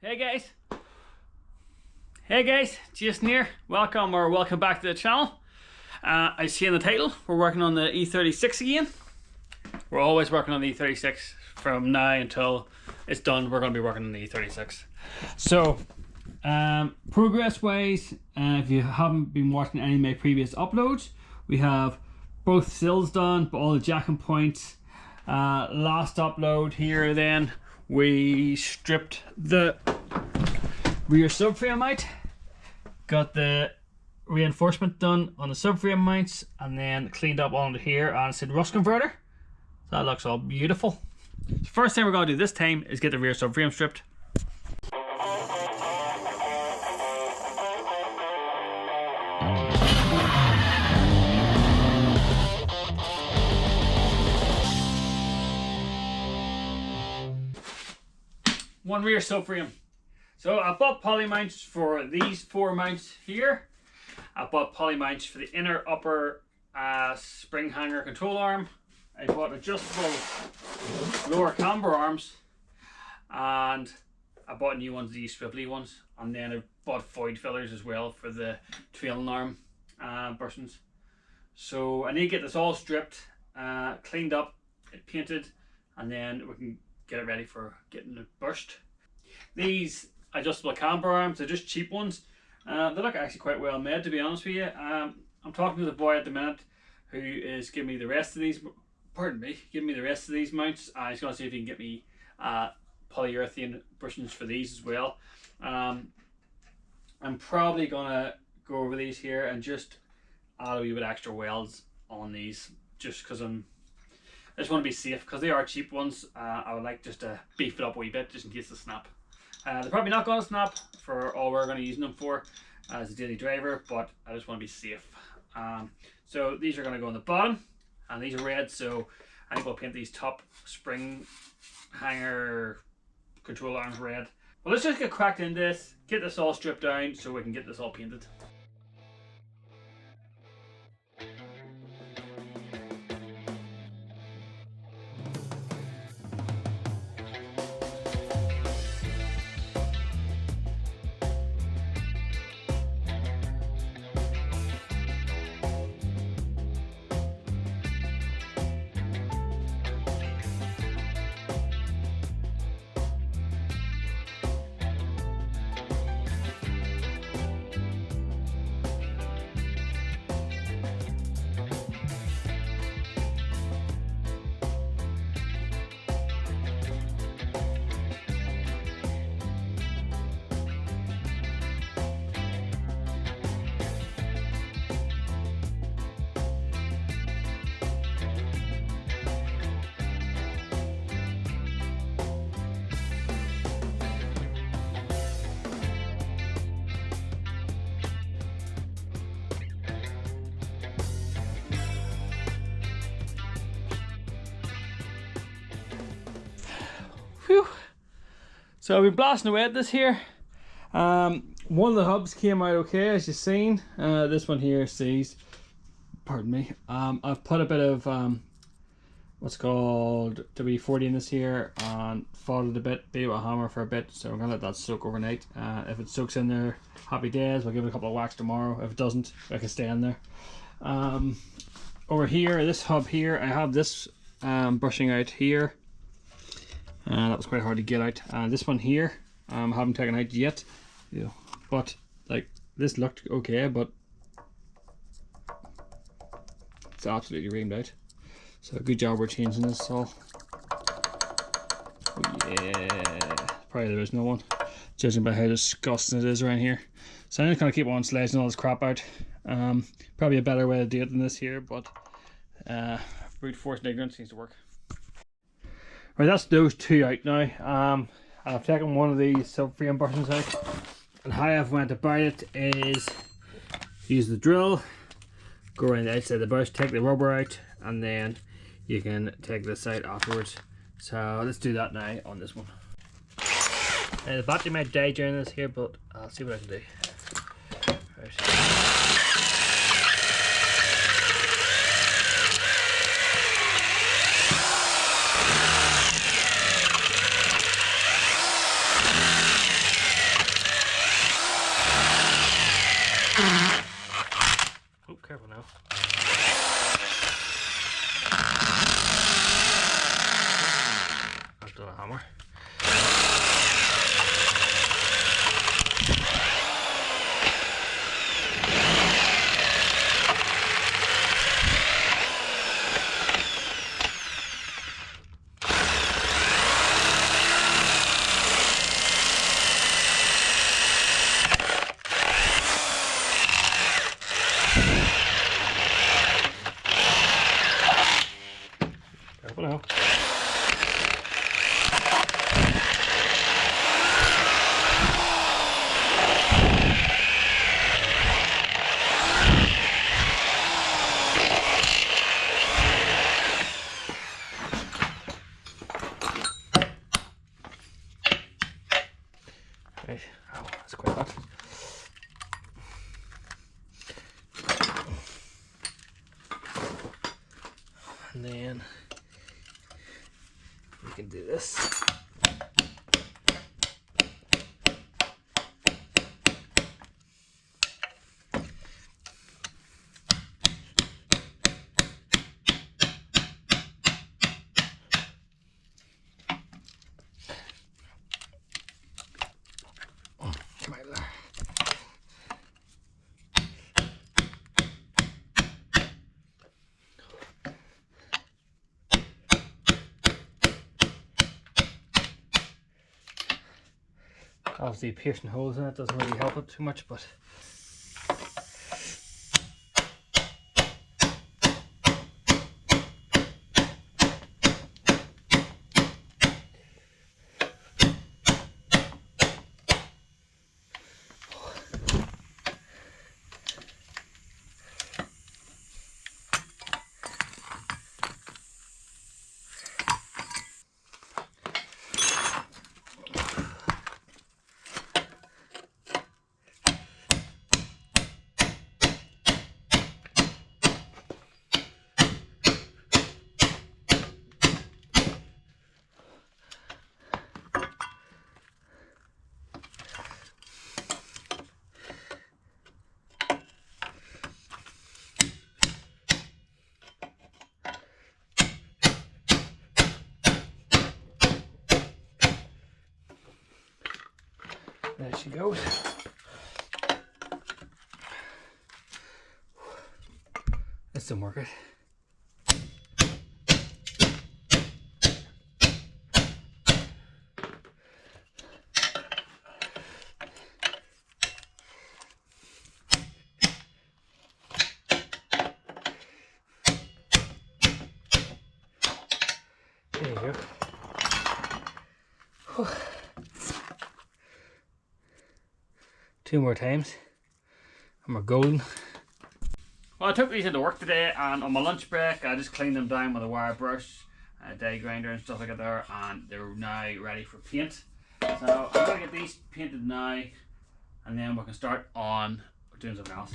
Hey guys, Jason here. Welcome back to the channel. I see in the title we're working on the E36 again. We're always working on the E36 from now until it's done. We're going to be working on the E36. So progress wise, if you haven't been watching any of my previous uploads, we have both sills done, but all the jacking points. Last upload here, then we stripped the rear subframe out, got the reinforcement done on the subframe mounts, and then cleaned up onto here and said rust converter. So that looks all beautiful. The first thing we're going to do this time is get the rear subframe stripped. One rear subframe. So I bought poly mounts for these 4 mounts here. I bought poly mounts for the inner upper spring hanger control arm. I bought adjustable lower camber arms, and I bought new ones, these swivelly ones, and then I bought void fillers as well for the trailing arm bushings. So I need to get this all stripped, cleaned up, painted, and then we can get it ready for getting it bushed. These adjustable camber arms, they're just cheap ones. They look actually quite well made, to be honest with you. I'm talking to the boy at the minute who is giving me the rest of these, giving me the rest of these mounts. He's going to see if he can get me polyurethane bushings for these as well. I'm probably going to go over these here and just add a wee bit extra welds on these, just because I just want to be safe, because they are cheap ones. I would like just to beef it up a wee bit just in case they snap. They're probably not going to snap for all we're going to use them for as a daily driver, but I just want to be safe. So these are going to go on the bottom, and these are red, so I think we'll paint these top spring hanger control arms red. Well, let's just get cracked into this, get this all stripped down so we can get this all painted. Whew. So I've been blasting away at this here. One of the hubs came out okay, as you've seen. This one here sees, pardon me. I've put a bit of what's called W40 in this here and followed a bit, beat it with a hammer for a bit. So we're gonna let that soak overnight. If it soaks in there, happy days. We'll give it a couple of whacks tomorrow. If it doesn't, it can stay in there. Over here, this hub here, I have this bushing out here. That was quite hard to get out. This one here, I haven't taken out yet. Yeah, but like this looked okay, but it's absolutely reamed out. So good job we're changing this all. Oh yeah, probably there is no one, judging by how disgusting it is around here. So I'm just gonna keep on sledging all this crap out. Probably a better way to do it than this here, but brute force and ignorance seems to work. Right, that's those 2 out now. I've taken one of these subframe bushings out, and how I've went about it is use the drill, go around the outside of the bush, take the rubber out, and then you can take this out afterwards. So let's do that now on this one. The battery might die during this here, but I'll see what I can do. Right. careful now. I've done a hammer. Careful now. Right, ow, that's quite hot. And then we can do this. Obviously piercing holes in it doesn't really help it too much, but there she goes. This didn't work it. There you go. Whew. 2 more times and we're golden. Well, I took these into work today, and on my lunch break I just cleaned them down with a wire brush, die grinder and stuff like that there, and they're now ready for paint. So I'm going to get these painted now, and then we can start on doing something else.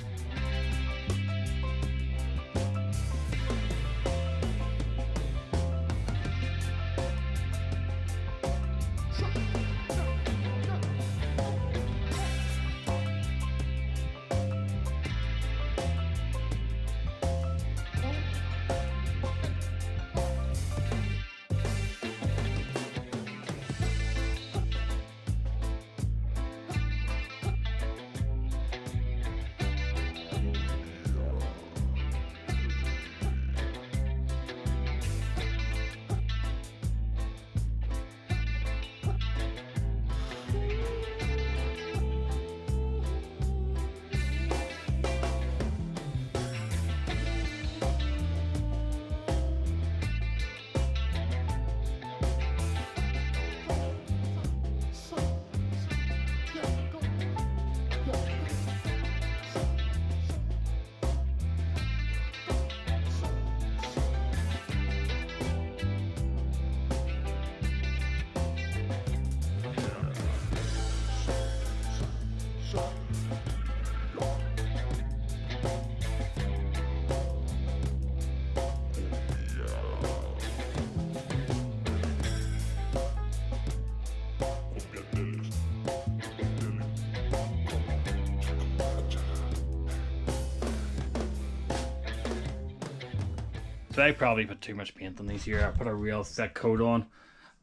So I probably put too much paint on these here. I put a real thick coat on,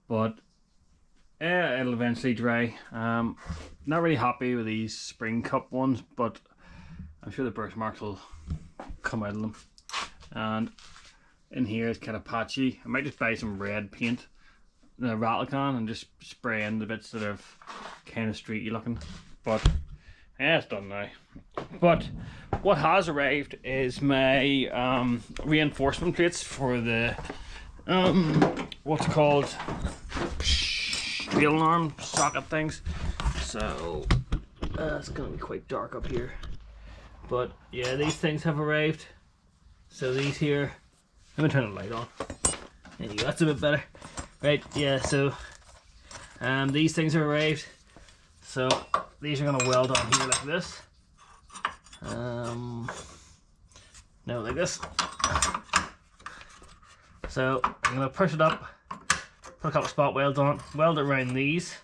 but it'll eventually dry. Not really happy with these spring cup ones, but I'm sure the birthmarks will come out of them. And in here it's kind of patchy. I might just buy some red paint in a rattle can and just spray in the bits that are kind of streety looking. But yeah, it's done now. But what has arrived is my reinforcement plates for the what's called trailing arm socket things. So it's gonna be quite dark up here. But yeah, these things have arrived. So these here, let me turn the light on. There you go, that's a bit better. Right, yeah, so these things have arrived. So these are gonna weld on here like this. No, like this. So I'm gonna push it up, put a couple spot welds on it, weld it around these,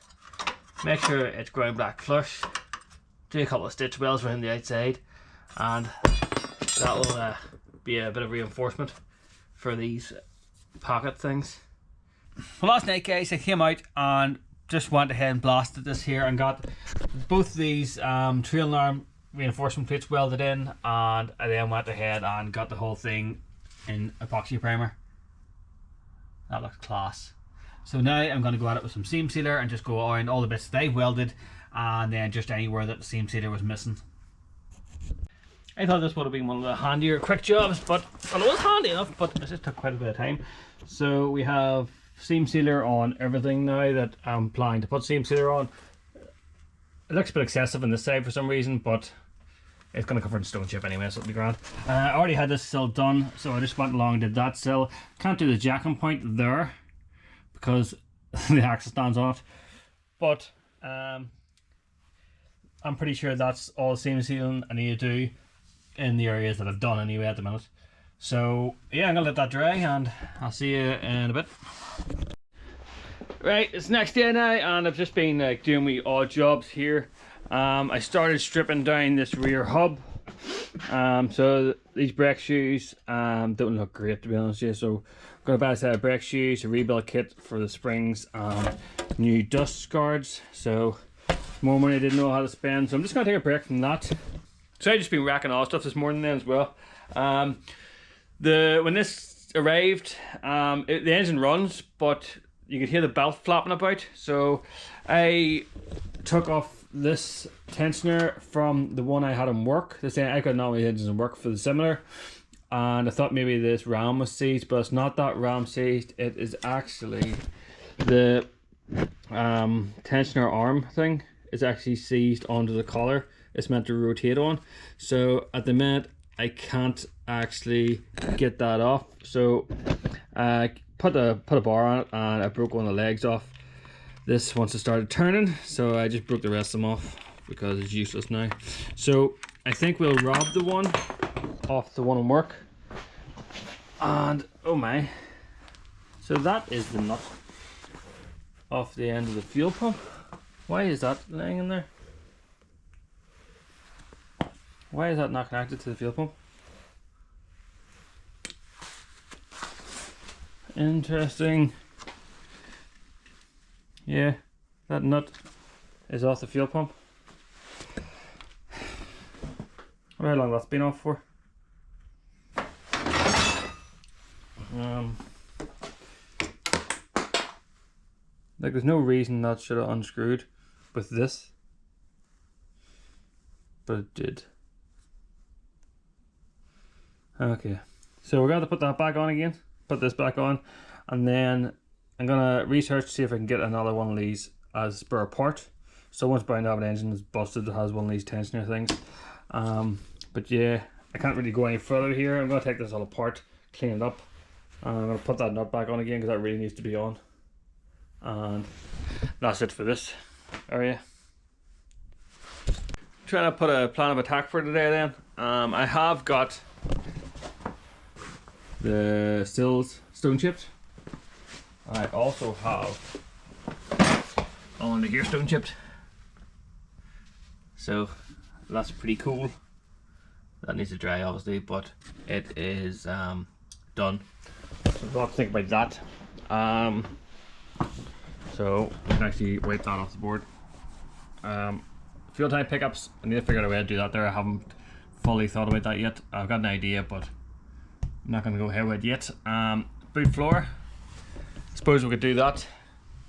make sure it's ground black flush, do a couple of stitch welds around the outside, and that will be a bit of reinforcement for these pocket things. Well, last night, guys, I came out and just went ahead and blasted this here and got both these trailing arm reinforcement plates welded in, and I then went ahead and got the whole thing in epoxy primer. That looks class. So now I'm going to go at it with some seam sealer and just go around all the bits that I welded, and then just anywhere that the seam sealer was missing. I thought this would have been one of the handier quick jobs, but well, it was handy enough, but it just took quite a bit of time. So we have seam sealer on everything now that I'm planning to put seam sealer on. It looks a bit excessive on this side for some reason, but it's going to cover in stone chip anyway, so it'll be grand. I already had this sill done, so I just went along and did that sill. Can't do the jacking point there because the axle stands on it, but I'm pretty sure that's all the seam sealing I need to do in the areas that I've done anyway at the minute. So yeah, I'm gonna let that dry and I'll see you in a bit. Right, it's next day now and I've just been doing my odd jobs here. I started stripping down this rear hub. So these brake shoes don't look great, to be honest with you. So I'm gonna buy a set of brake shoes, a rebuild kit for the springs, new dust guards. So more money I didn't know how to spend, so I'm just gonna take a break from that. So I've just been racking all stuff this morning then as well. When this arrived, the engine runs, but you could hear the belt flapping about. So I took off this tensioner from the one I had in work. I got normally engines in work for the similar, and I thought maybe this ram was seized, but it's not that ram seized. It is actually the tensioner arm thing is actually seized onto the collar. It's meant to rotate on, so at the minute I can't actually get that off. So I put a bar on it and I broke one of the legs off this once it started turning, so I just broke the rest of them off because it's useless now. So I think we'll rob the one off the one in work, and oh my, so that is the nut off the end of the fuel pump. Why is that laying in there? Why is that not connected to the fuel pump? Interesting. Yeah, that nut is off the fuel pump. I wonder how long that's been off for. Like there's no reason that should have unscrewed with this, but it did. Okay, so we're going to put that back on again, put this back on, and then I'm going to research to see if I can get another one of these as a spare part. So once Brown David engine is busted, it has one of these tensioner things. But yeah, I can't really go any further here. I'm going to take this all apart, clean it up, and I'm going to put that nut back on again because that really needs to be on. And that's it for this area. Trying to put a plan of attack for today then. I have got the sills stone chipped. I also have on the gear stone chipped. So that's pretty cool. That needs to dry obviously, but it is done. So we'll have to think about that. So we can actually wipe that off the board. Fuel tank pickups, I need to figure out a way to do that there. I haven't fully thought about that yet. I've got an idea, but I'm not going to go ahead with it yet. Boot floor, I suppose we could do that.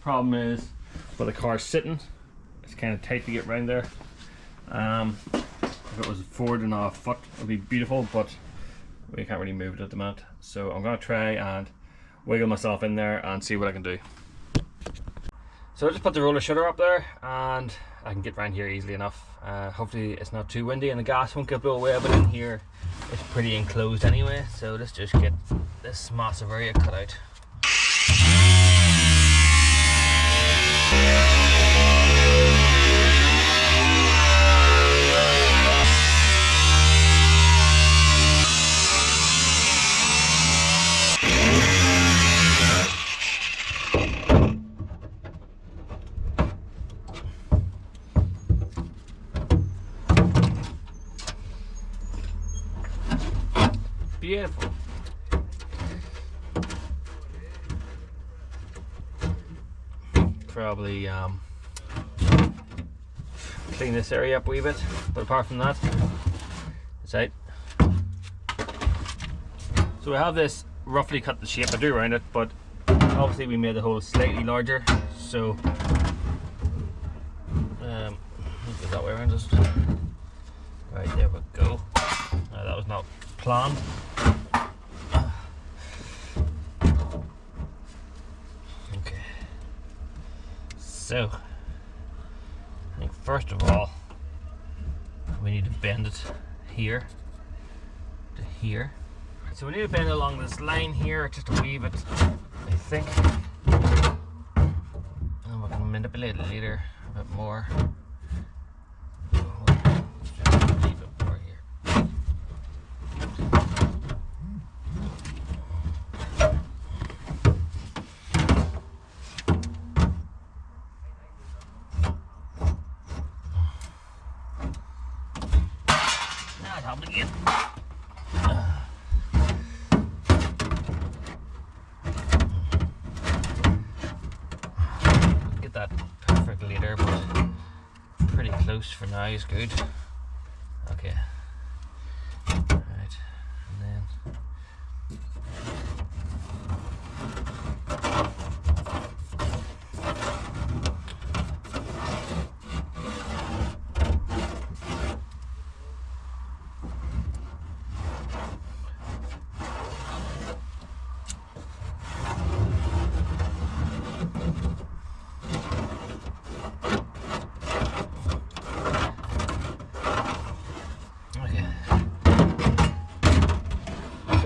Problem is, where the car's sitting, it's kind of tight to get around there. If it was forward and a foot, it would be beautiful, but we can't really move it at the moment. So I'm going to try and wiggle myself in there and see what I can do. So I just put the roller shutter up there and I can get around here easily enough. Hopefully it's not too windy and the gas won't get blown away, but in here it's pretty enclosed anyway. So let's just get this massive area cut out. Beautiful. Probably clean this area up a wee bit, but apart from that, it's out. So we have this roughly cut the shape I do around it, but obviously we made the hole slightly larger, so let's go that way around. Just right there we go. That was not planned. Okay, so I think first of all we need to bend it here to here. So we need to bend it along this line here just a wee bit, I think, and we can manipulate it later a bit more. Get that perfect later, but pretty close for now is good. Okay. Right, and then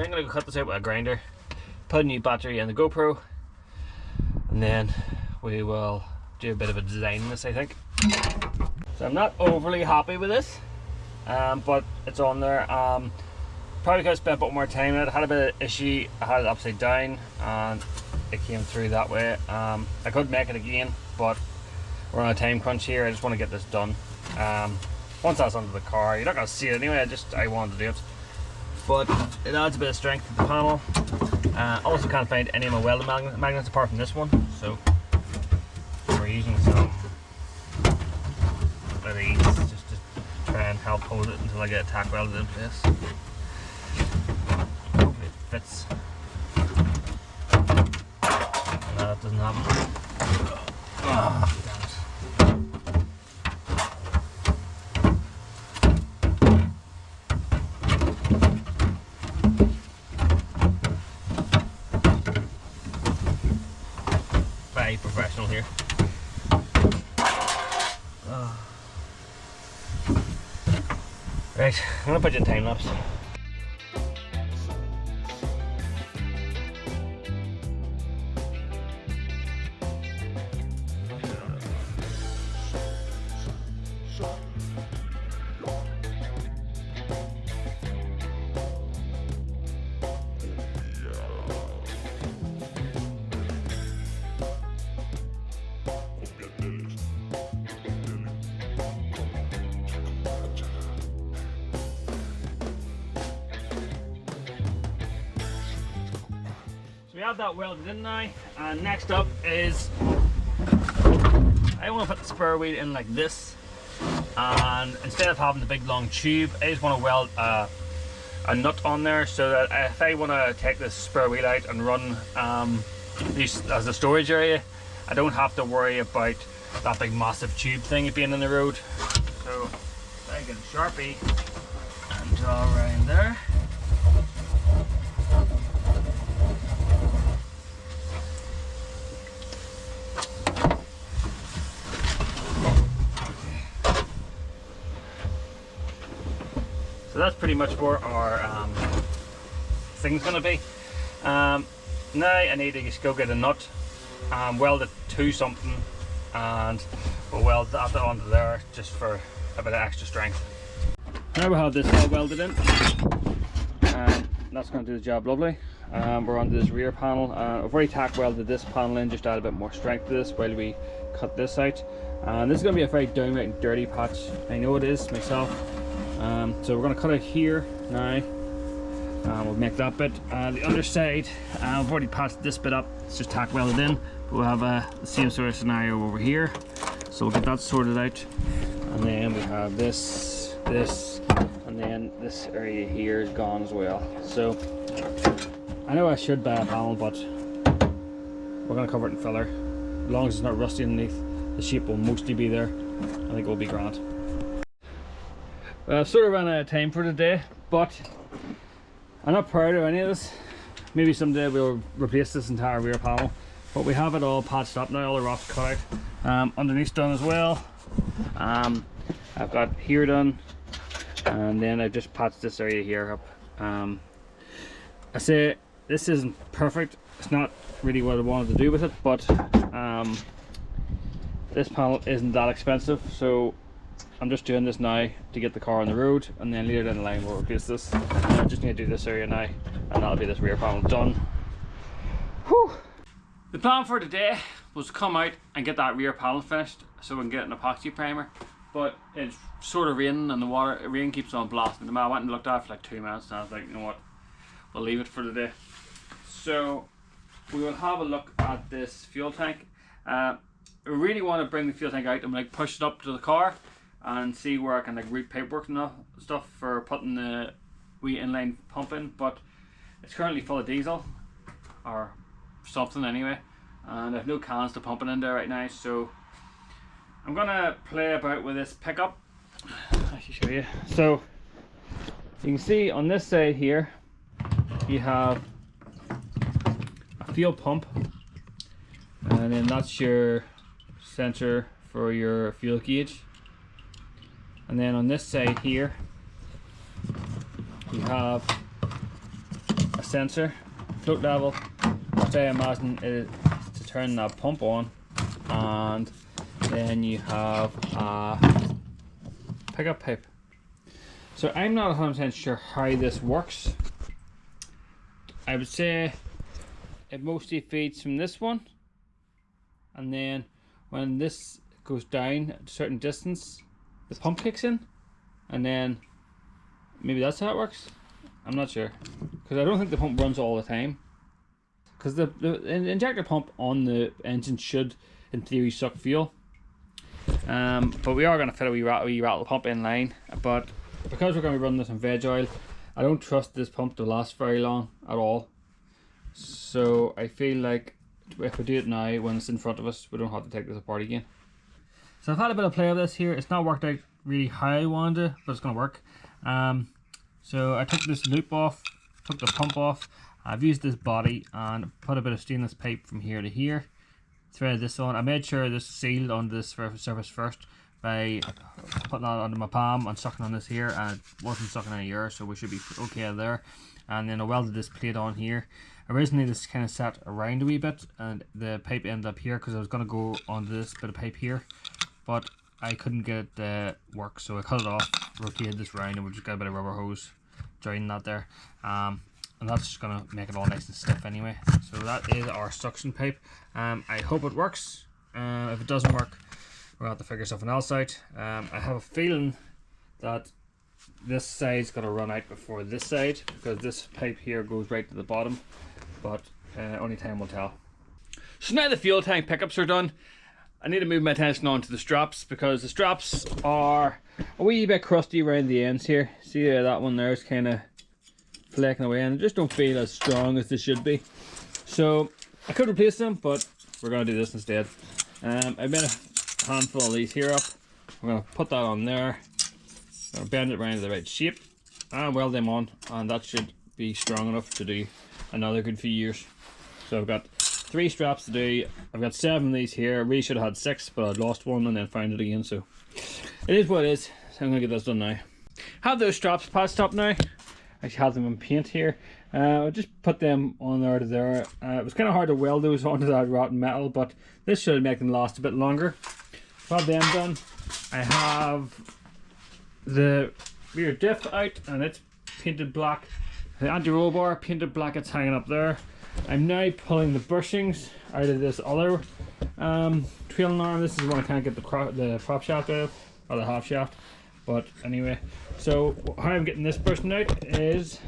I'm going to cut this out with a grinder, put a new battery in the GoPro, and then we will do a bit of a design in this, I think. So I'm not overly happy with this, but it's on there. Probably could have spent a bit more time on it. I had a bit of issue. I had it upside down and it came through that way. I could make it again, but we're on a time crunch here. I just want to get this done. Once that's under the car, you're not going to see it anyway. I wanted to do it. But it adds a bit of strength to the panel. Also can't find any of my welding magnets apart from this one, so we're using some of these just to try and help hold it until I get a tack welded in place. Hopefully it fits. No, it doesn't happen. Oh, damn it. Professional here. Right, I'm gonna put you in time lapse. have that welded in now, and next up is I want to put the spur wheel in like this, and instead of having the big long tube, I just want to weld a nut on there, so that if I want to take this spur wheel out and run these as a storage area, I don't have to worry about that big massive tube thing being in the road. So I get a Sharpie and draw around there. So that's pretty much where our thing's going to be. Now I need to just go get a nut, weld it to something, and we'll weld that onto there just for a bit of extra strength. Now we have this all welded in, and that's going to do the job lovely. We're onto this rear panel. I've already tack welded this panel in, just add a bit more strength to this while we cut this out. And this is going to be a very downright and dirty patch. I know it is myself. So we're going to cut it here now. We'll make that bit. The underside, I've already patched this bit up. It's just tack welded in. But we'll have the same sort of scenario over here. So we'll get that sorted out. And then we have this, and then this area here is gone as well. So I know I should buy a panel, but we're going to cover it in filler. As long as it's not rusty underneath, the shape will mostly be there. I think it will be grand. I've sort of run out of time for today, but I'm not proud of any of this. Maybe someday we'll replace this entire rear panel, but we have it all patched up now, all the rocks cut out. Underneath done as well. I've got here done, and then I've just patched this area here up. I say this isn't perfect. It's not really what I wanted to do with it, but this panel isn't that expensive, so I'm just doing this now to get the car on the road, and then later down the line we'll replace this. I just need to do this area now, and that'll be this rear panel done. Whew. The plan for today was to come out and get that rear panel finished so we can get an epoxy primer, but it's sort of raining and the rain keeps on blasting. I went and looked at it for like 2 minutes and I was like, you know what, we'll leave it for today. So we will have a look at this fuel tank. I really want to bring the fuel tank out and like push it up to the car and see where I can like read paperwork and stuff for putting the wee inline pump in, but it's currently full of diesel or something anyway, and I have no cans to pump it in there right now, so I'm gonna play about with this pickup. I should show you. So you can see on this side here you have a fuel pump, and then that's your sensor for your fuel gauge. And then on this side here you have a sensor, float level, which I imagine is to turn that pump on, and then you have a pickup pipe. So I'm not 100% sure how this works. I would say it mostly feeds from this one, and then when this goes down a certain distance, the pump kicks in, and then maybe that's how it works. I'm not sure, because I don't think the pump runs all the time, because the injector pump on the engine should in theory suck fuel, but we are going to fit a wee rattle pump in line. But because we're going to be running this on veg oil, I don't trust this pump to last very long at all. So I feel like if we do it now when it's in front of us, we don't have to take this apart again. So I've had a bit of play with this here. It's not worked out really how I wanted it, but it's going to work. So I took this loop off, took the pump off. I've used this body and put a bit of stainless pipe from here to here. Threaded this on. I made sure this sealed on this surface first by putting that under my palm and sucking on this here, and it wasn't sucking any air, so we should be okay there. And then I welded this plate on here. Originally this kind of sat around a wee bit, and the pipe ended up here because I was going to go onto this bit of pipe here, but I couldn't get it to work, so I cut it off, rotated this round, and we just got a bit of rubber hose joining that there, and that's just going to make it all nice and stiff anyway. So that is our suction pipe. I hope it works. If it doesn't work, we'll have to figure something else out. I have a feeling that this side's going to run out before this side, because this pipe here goes right to the bottom, but only time will tell. So now the fuel tank pickups are done, I need to move my attention on to the straps, because the straps are a wee bit crusty around the ends here. See that one there is kind of flaking away and they just don't feel as strong as they should be. So I could replace them, but we're going to do this instead. I made a handful of these here up. We're going to put that on there. I'm going to bend it around to the right shape and weld them on, and that should be strong enough to do another good few years. So I've got 3 straps to do. I've got 7 of these here. I really should have had 6, but I'd lost one and then found it again, so it is what it is. So I'm going to get this done now. Have those straps patched up now. I have them in paint here. I just put them on there to there. It was kind of hard to weld those onto that rotten metal, but this should make them last a bit longer. Have them done. I have the rear diff out and it's painted black. The anti-roll bar painted black, it's hanging up there. I'm now pulling the bushings out of this other trailing arm. This is one I can't get the prop shaft out of, or the half shaft. But anyway, so how I'm getting this bushing out is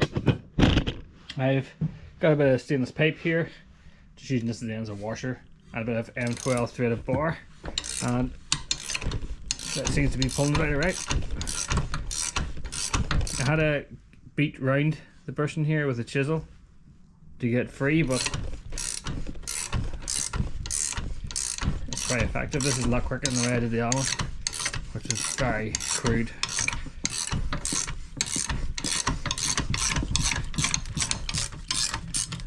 I've got a bit of stainless pipe here, just using this as the end as a washer, and a bit of M12 threaded bar, and that seems to be pulling it out right. I had to beat round the bushing here with a chisel to get free, but it's quite effective. This is a lot quicker than the way I did the other one, which is very crude.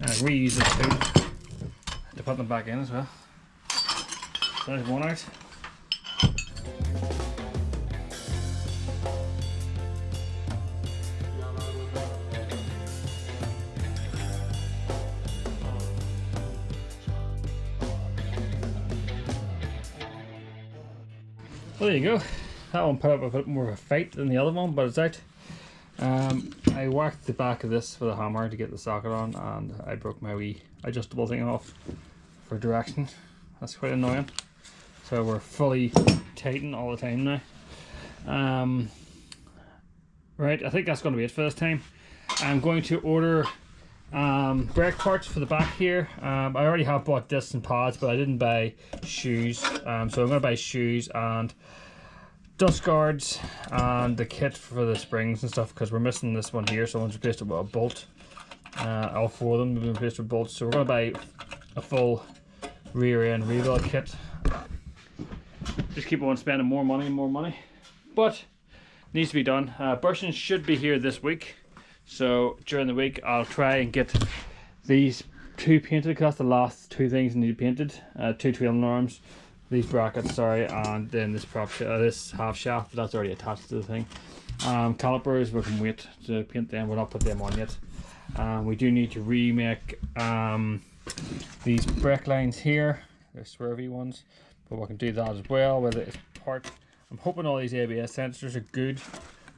And I reuse this too to put them back in as well. So there's one out. Well, there you go. That one put up a bit more of a fight than the other one, but it's out. I whacked the back of this with a hammer to get the socket on, and I broke my wee adjustable thing off for direction. That's quite annoying. So we're fully tightened all the time now. Right, I think that's going to be it for this time. I'm going to order brake parts for the back here. I already have bought discs and pads, but I didn't buy shoes. So I'm going to buy shoes and dust guards and the kit for the springs and stuff, because we're missing this one here. Someone's replaced it with a bolt. All 4 of them have been replaced with bolts. So we're going to buy a full rear end rebuild kit. Just keep on spending more money and more money, but needs to be done. Bushings should be here this week. So during the week I'll try and get these 2 painted, because that's the last 2 things need painted. 2 trailing arms, these brackets, sorry, and then this this half shaft, but that's already attached to the thing. Calipers, we can wait to paint them, we'll not put them on yet. We do need to remake these brake lines here. They're swervy ones, but we can do that as well with it part. I'm hoping all these ABS sensors are good,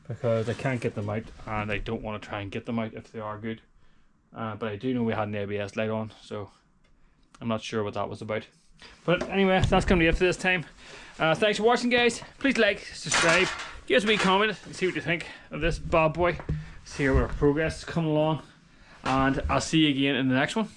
because I can't get them out and I don't want to try and get them out if they are good. But I do know we had an ABS light on, so I'm not sure what that was about. But anyway, that's going to be it for this time. Thanks for watching, guys. Please like, subscribe, give us a wee comment and see what you think of this bad boy. See how our progress is coming along, and I'll see you again in the next one.